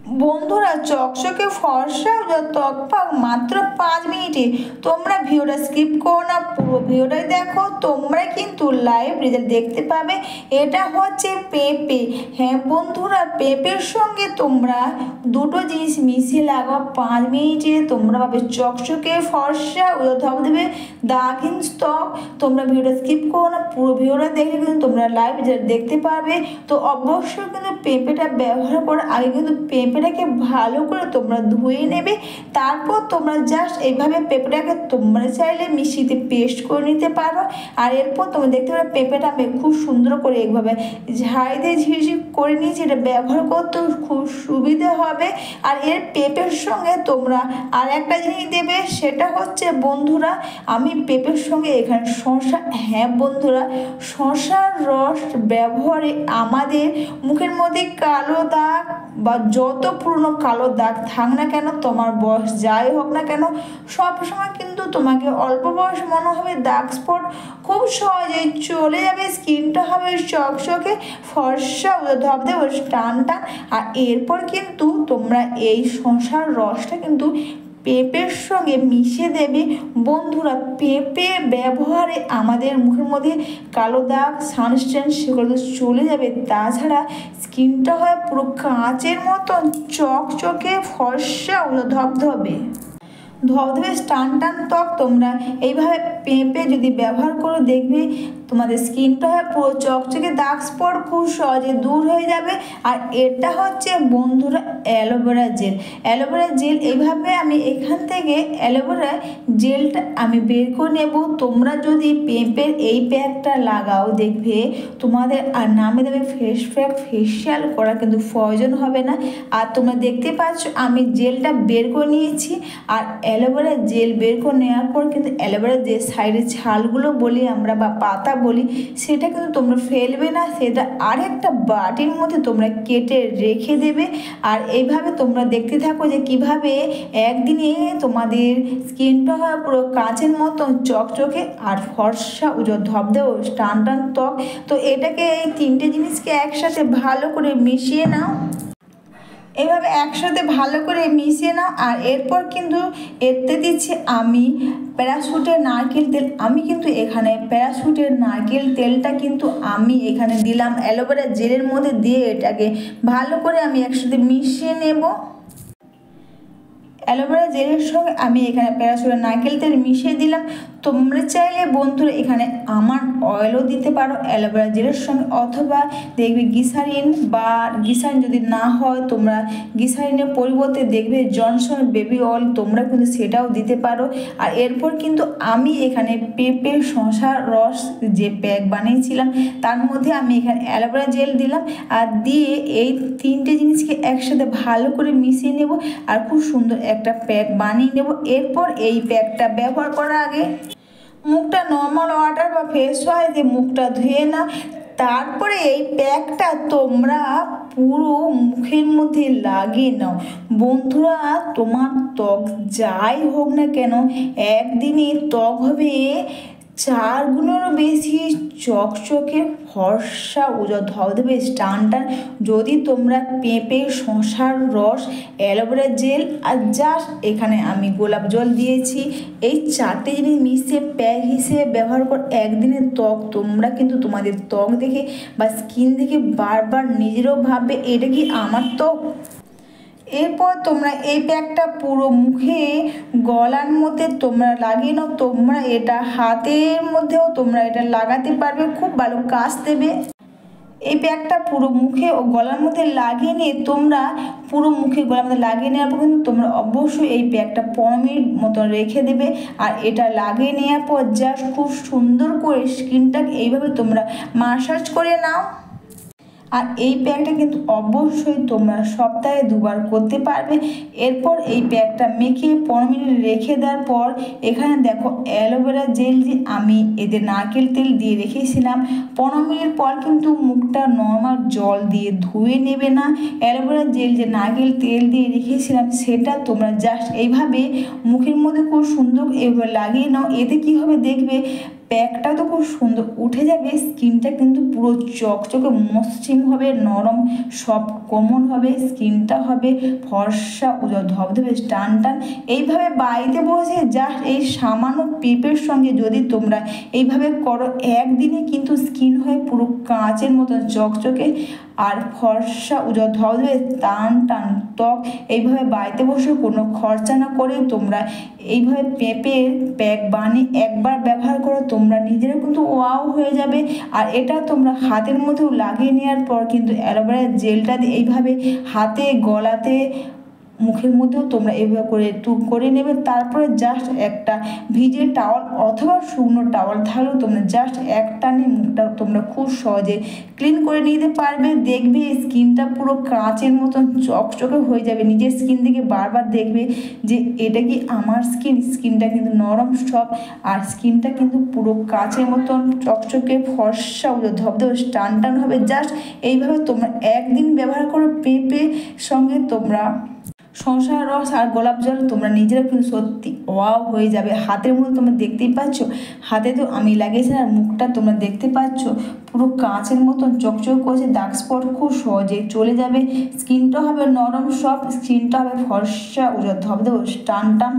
বন্ধুরা, চকচকে ফর্সা ও ত্বক পাক মাত্র 5 মিনিটে। তোমরা ভিডিওটা স্কিপ করো না, পুরো ভিডিওটাই দেখো, তোমরা কিন্তু লাইভ রেজাল্ট দেখতে পাবে। এটা হচ্ছে পেঁপে। হ্যাঁ বন্ধুরা, পেঁপের সঙ্গে তোমরা দুটো জিনিস মিশিয়ে লাগাও 5 মিনিটে, তোমরা পাবে চকচকে ফর্সা ও ধবধবে দাগহীন ত্বক। তোমরা ভিডিওটা স্কিপ করো না, পুরো ভিডিওটা দেখলে কিন্তু তোমরা লাইভ রেজাল্ট দেখতে পারবে। তো অবশ্যই কিন্তু পেঁপেটা ব্যবহার করার আগে কিন্তু পেঁপেটাকে ভালো করে তোমরা ধুয়ে নেবে। তারপর তোমরা জাস্ট এইভাবে পেঁপেটাকে তোমরা চাইলে মিক্সিতে পেস্ট করে নিতে পারো। আর এরপর তোমরা দেখতে পারো পেঁপেটা আমি খুব সুন্দর করে এইভাবে ঝাড়ি দিয়ে ঝিরঝির করে নিয়েছি। এটা ব্যবহার করতে খুব সুবিধা হবে। আর এর পেঁপের সঙ্গে তোমরা আর একটা জিনিস দেবে, সেটা হচ্ছে বন্ধুরা, আমি পেঁপের সঙ্গে এখানে শসা। হ্যাঁ বন্ধুরা, শসার রস ব্যবহারে আমাদের মুখের মধ্যে কালো দাগ বা যত পুরনো কালো দাগ থাক না কেন, তোমার বয়স যাই হোক না কেন, সবসময় কিন্তু তোমাকে অল্প বয়স মনে হবে, দাগ স্পট খুব সহজেই চলে যাবে। স্কিনটা হবে চকচকে ফর্সা ধবধবে টান টান। আর এরপর কিন্তু তোমরা এই শসার রসটা কিন্তু পেঁপের সঙ্গে মিশিয়ে দেবে। বন্ধুরা, পেঁপে ব্যবহারে আমাদের মুখের মধ্যে কালো দাগ সানস্টেন সেগুলো চলে যাবে। তাছাড়া স্কিনটা হয় পুরো কাঁচের মতন চকচকে ফর্সা ধবধবে ধবধবে টান টান ত্বক। তোমরা এইভাবে পেঁপে যদি ব্যবহার করো, দেখবে তোমাদের স্কিনটা হয় পুরো চকচকে, দাগ স্পট খুব সহজে দূর হয়ে যাবে। আর এটা হচ্ছে বন্ধুরা অ্যালোভেরা জেল। অ্যালোভেরা জেল এইভাবে আমি এখান থেকে অ্যালোভেরা জেলটা আমি বের করে নেব। তোমরা যদি পেঁপের এই প্যাকটা লাগাও, দেখবে তোমাদের আর নামে দামে ফেস প্যাক ফেসিয়াল করা কিন্তু প্রয়োজন হবে না। আর তোমরা দেখতে পাচ্ছ আমি জেলটা বের করে নিয়েছি। আর অ্যালোভেরা জেল বের করে নেওয়ার পর কিন্তু অ্যালোভেরা যে সাইডের ছালগুলো বলি আমরা বা পাতা বলি, সেটা কিন্তু তোমরা ফেলবে না, সেটা আরেকটা বাটির মধ্যে তোমরা কেটে রেখে দেবে। আর এইভাবে তোমরা দেখতে থাকো যে কিভাবে একদিনে তোমাদের স্কিনটা হয় পুরো কাঁচের মতন চকচকে আর ফর্সা ধবধবে টান টান ত্বক। তো এটাকে এই তিনটে জিনিসকে একসাথে ভালো করে মিশিয়ে নাও। এইভাবে একসাথে ভালো করে মিশিয়ে নাও। আর এরপর কিন্তু এতে দিচ্ছি আমি প্যারাশুটের নারকেল তেল। আমি কিন্তু এখানে প্যারাশুটের নারকেল তেলটা কিন্তু আমি এখানে দিলাম অ্যালোভেরা জেলের মধ্যে দিয়ে এটাকে ভালো করে আমি একসাথে মিশিয়ে নেব। অ্যালোভেরা জেলের সঙ্গে আমি এখানে প্যারাশুটের নারকেল তেল মিশিয়ে দিলাম। তোমরা চাইলে বন্ধুরা এখানে আমন্ড অয়েলও দিতে পারো অ্যালোভেরা জেলের সঙ্গে, অথবা দেখবে গ্লিসারিন, বা গ্লিসারিন যদি না হয় তোমরা গ্লিসারিনের পরিবর্তে দেখবে জনসন বেবি অয়েল, তোমরা কিন্তু সেটাও দিতে পারো। আর এরপর কিন্তু আমি এখানে পেঁপে শসার রস যে প্যাক বানিয়েছিলাম তার মধ্যে আমি এখানে অ্যালোভেরা জেল দিলাম। আর দিয়ে এই তিনটে জিনিসকে একসাথে ভালো করে মিশিয়ে নেব আর খুব সুন্দর একটা প্যাক বানিয়ে নেব। এরপর এই প্যাকটা ব্যবহার করার আগে মুখটা নর্মাল ওয়াটার বা ফেস ওয়াশ দিয়ে মুখটা ধুয়ে না। তারপরে এই প্যাকটা তোমরা পুরো মুখের মধ্যে লাগিয়ে নাও। বন্ধুরা, তোমার ত্বক যাই হোক না কেন, একদিনে ত্বক হবে 4 গুণেরও বেশি চকচকে ফর্সা ধবধবে টান টান। যদি তোমরা পেঁপে শসার রস অ্যালোভেরা জেল আর জাস্ট এখানে আমি গোলাপ জল দিয়েছি, এই 4টে জিনিস মিশিয়ে প্যাক হিসেবে ব্যবহার কর, একদিনের ত্বক তোমরা কিন্তু তোমাদের ত্বক দেখে বা স্কিন দেখে বারবার নিজেরও ভাববে এটা কি আমার ত্বক। এরপর তোমরা এই প্যাকটা পুরো মুখে গলার মধ্যে তোমরা লাগিয়ে নাও। তোমরা এটা হাতের মধ্যেও তোমরা এটা লাগাতে পারবে, খুব ভালো কাজ দেবে। এই প্যাকটা পুরো মুখে ও গলার মধ্যে লাগিয়ে নিয়ে তোমরা পুরো মুখে গলার মধ্যে লাগিয়ে নেওয়ার পর কিন্তু তোমরা অবশ্যই এই প্যাকটা 15 মিনিট মতো রেখে দেবে। আর এটা লাগিয়ে নেওয়ার পর জাস্ট খুব সুন্দর করে স্কিনটাকে এইভাবে তোমরা মাসাজ করে নাও। আর এই প্যাকটা কিন্তু অবশ্যই তোমরা সপ্তাহে 2 বার করতে পারবে। এরপর এই প্যাকটা মেখে 15 মিনিট রেখে দেওয়ার পর এখানে দেখো অ্যালোভেরা জেল যে আমি এতে নারকেল তেল দিয়ে রেখেছিলাম, 15 মিনিট পর কিন্তু মুখটা নর্মাল জল দিয়ে ধুয়ে নেবে না। অ্যালোভেরা জেল যে নারকেল তেল দিয়ে রেখেছিলাম সেটা তোমরা জাস্ট এইভাবে মুখের মধ্যে খুব সুন্দর এইভাবে লাগিয়ে নাও। এতে কী হবে দেখবে প্যাকটা তো খুব সুন্দর উঠে যাবে, স্কিনটা কিন্তু পুরো চকচকে মসৃণ হবে, নরম সফট কোমল হবে, স্কিনটা হবে ফর্সা ধবধবে টান টান। এইভাবে বাড়িতে বসে জাস্ট এই সামান্য পেঁপের সঙ্গে যদি তোমরা এইভাবে করো, একদিনে কিন্তু স্কিন হয় পুরো কাঁচের মতন চকচকে আর ফর্সা ধবধবে টান টান ত্বক। এইভাবে বাড়িতে বসে কোনো খরচা না করে তোমরা এইভাবে পেঁপের প্যাক বানিয়ে একবার ব্যবহার করো, তোমরা নিজেরা কিন্তু ওয়াও হয়ে যাবে। আর এটা তোমরা হাতের মধ্যেও লাগিয়ে নেওয়ার পর কিন্তু অ্যালোভেরা জেলটা দিয়ে এইভাবে হাতে গলাতে মুখের মধ্যেও তোমরা এইভাবে করে করে নেবে। তারপরে জাস্ট একটা ভিজে টাওয়াল অথবা শুকনো টাওয়াল থাকলেও তোমরা জাস্ট এক টানে মুখটা তোমরা খুব সহজে ক্লিন করে নিতে পারবে। দেখবে স্কিনটা পুরো কাঁচের মতন চকচকে হয়ে যাবে, নিজের স্কিন থেকে বারবার দেখবে যে এটা কি আমার স্কিনটা কিন্তু নরম সফট আর স্কিনটা কিন্তু পুরো কাঁচের মতন চকচকে ফর্সা ধবধবে টান টান হবে। জাস্ট এইভাবে তোমরা একদিন ব্যবহার করো, পেঁপে সঙ্গে তোমরা শসার রস আর গোলাপ জল তোমরা নিজেরা কিন্তু সত্যি ওয়াও হয়ে যাবে। হাতের মধ্যে তোমরা দেখতেই পাচ্ছ, হাতে তো আমি লাগিয়েছি আর মুখটা তোমরা দেখতে পাচ্ছ পুরো কাঁচের মতন চকচক করছে, ডার্ক স্পট খুব সহজেই চলে যাবে, স্কিনটা হবে নরম সফট, স্কিনটা হবে ফর্সা ধবধবে টান টান